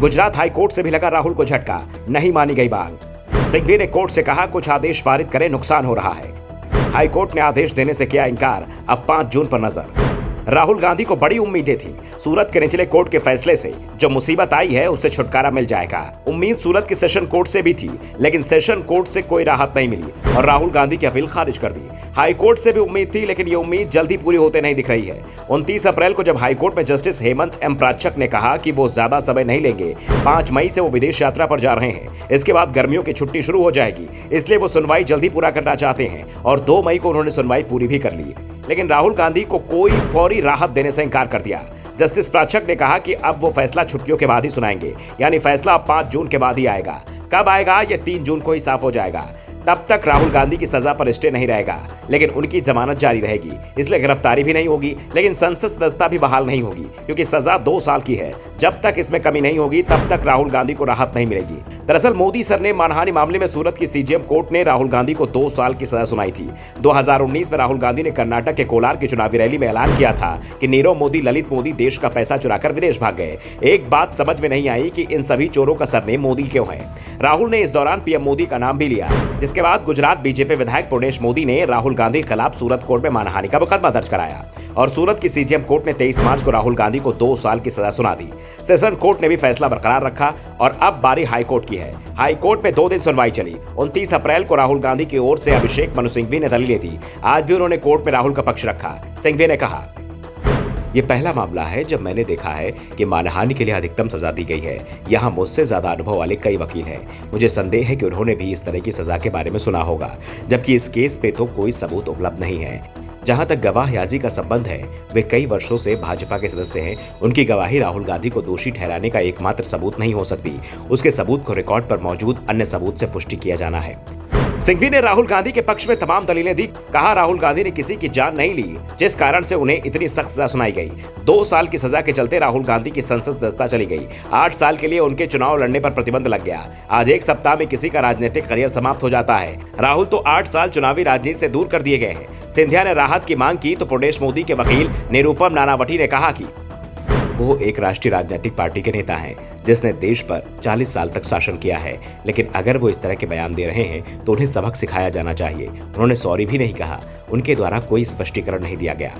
Gujarat high court से भी लगा राहुल को झटका, नहीं मानी गई मांग। सिंघवी ने कोर्ट से कहा कुछ आदेश पारित करें, नुकसान हो रहा है। हाई कोर्ट ने आदेश देने से किया इनकार, अब 5 जून पर नजर। राहुल गांधी को बड़ी उम्मीदें थी, सूरत के निचले कोर्ट के फैसले से जो मुसीबत आई है उससे छुटकारा मिल जाएगा। उम्मीद सूरत की सेशन कोर्ट से भी थी, लेकिन सेशन कोर्ट से कोई राहत नहीं मिली और राहुल गांधी की अपील खारिज कर दी। हाई कोर्ट से भी उम्मीद थी, लेकिन ये उम्मीद जल्दी पूरी होते नहीं दिख रही है। 29 अप्रैल को जब हाई कोर्ट में जस्टिस हेमंत एम प्राच्छक ने कहा कि वो ज्यादा समय नहीं लेंगे, 5 मई से वो विदेश यात्रा पर जा रहे हैं, इसके बाद गर्मियों की छुट्टी शुरू हो जाएगी, इसलिए वो सुनवाई जल्दी पूरा करना चाहते हैं और 2 मई को उन्होंने सुनवाई पूरी भी कर ली। लेकिन राहुल गांधी को कोई फौरी राहत देने से इनकार कर दिया। जस्टिस प्राच्छक ने कहा कि अब वो फैसला छुट्टियों के बाद ही सुनाएंगे, यानी फैसला 5 जून के बाद ही आएगा। कब आएगा ये 3 जून को ही साफ हो जाएगा। तब तक राहुल गांधी की सजा पर स्टे नहीं रहेगा, लेकिन उनकी जमानत जारी रहेगी, इसलिए गिरफ्तारी भी नहीं होगी, लेकिन संसद सदस्यता भी बहाल नहीं होगी, क्योंकि सजा 2 साल की है। जब तक इसमें कमी नहीं होगी तब तक राहुल गांधी को राहत नहीं मिलेगी। दरअसल मोदी सर ने मानहानि मामले में सूरत की सीजेएम कोर्ट ने राहुल गांधी को 2 साल की सजा सुनाई थी। 2019 में राहुल गांधी ने कर्नाटक के कोलार की चुनावी रैली में ऐलान किया था कि नीरव मोदी, ललित मोदी देश का पैसा चुराकर विदेश भाग गए। एक बात समझ में नहीं आई कि इन सभी चोरों का सरनेम मोदी क्यों है। राहुल ने इस दौरान पीएम मोदी का नाम भी लिया। जिसके बाद गुजरात बीजेपी विधायक पुर्णेश मोदी ने राहुल गांधी के खिलाफ सूरत कोर्ट में मानहानि का मुकदमा दर्ज कराया और सूरत की सीजेएम कोर्ट ने 23 मार्च को राहुल गांधी को 2 साल की सजा सुना दी। सेशन कोर्ट ने भी फैसला बरकरार रखा और अब बारी हाई कोर्ट की है। हाई कोर्ट में 2 दिन सुनवाई चली। 29 अप्रैल को राहुल गांधी की ओर से अभिषेक मनु सिंघवी ने दलीलें दी। आज भी उन्होंने कोर्ट में राहुल का पक्ष रखा। सिंघवी ने कहा, ये पहला मामला है जब मैंने देखा है कि मानहानि के लिए अधिकतम सजा दी गई है। यहाँ मुझसे ज्यादा अनुभव वाले कई वकील हैं। मुझे संदेह है कि उन्होंने भी इस तरह की सजा के बारे में सुना होगा, जबकि इस केस पे तो कोई सबूत उपलब्ध नहीं है। जहां तक गवाहयाजी का संबंध है, वे कई वर्षों से भाजपा के सदस्य हैं। उनकी गवाही राहुल गांधी को दोषी ठहराने का एकमात्र सबूत नहीं हो सकती। उसके सबूत को रिकॉर्ड पर मौजूद अन्य सबूत से पुष्टि किया जाना है। सिंघवी ने राहुल गांधी के पक्ष में तमाम दलीलें दी। कहा, राहुल गांधी ने किसी की जान नहीं ली, जिस कारण से उन्हें इतनी सख्त सजा सुनाई गई। 2 साल की सजा के चलते राहुल गांधी की संसद सदस्यता चली गई। 8 साल के लिए उनके चुनाव लड़ने पर प्रतिबंध लग गया। आज 1 सप्ताह में किसी का राजनीतिक करियर समाप्त हो जाता है। राहुल तो 8 साल चुनावी राजनीति से दूर कर दिए गए हैं। सिंधिया ने राहत की मांग की तो पुर्णेश मोदी के वकील निरुपम नानावटी ने कहा कि वो एक राष्ट्रीय राजनीतिक पार्टी के नेता हैं जिसने देश पर 40 साल तक शासन किया है, लेकिन अगर वो इस तरह के बयान दे रहे हैं तो उन्हें सबक सिखाया जाना चाहिए। उन्होंने सॉरी भी नहीं कहा, उनके द्वारा कोई स्पष्टीकरण नहीं दिया गया।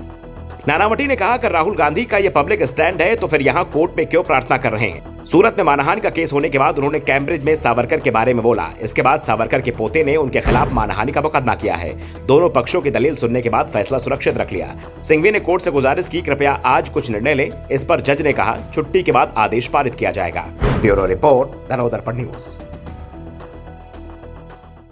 नानावटी ने कहा, अगर राहुल गांधी का ये पब्लिक स्टैंड है तो फिर यहाँ कोर्ट में क्यों प्रार्थना कर रहे हैं। सूरत में मानहानि का केस होने के बाद उन्होंने कैम्ब्रिज में सावरकर के बारे में बोला। इसके बाद सावरकर के पोते ने उनके खिलाफ मानहानि का मुकदमा किया है। दोनों पक्षों की दलील सुनने के बाद फैसला सुरक्षित रख लिया। सिंघवी ने कोर्ट से गुजारिश की, कृपया आज कुछ निर्णय लें। इस पर जज ने कहा, छुट्टी के बाद आदेश पारित किया जाएगा। Bureau report, Dhanodarpan news.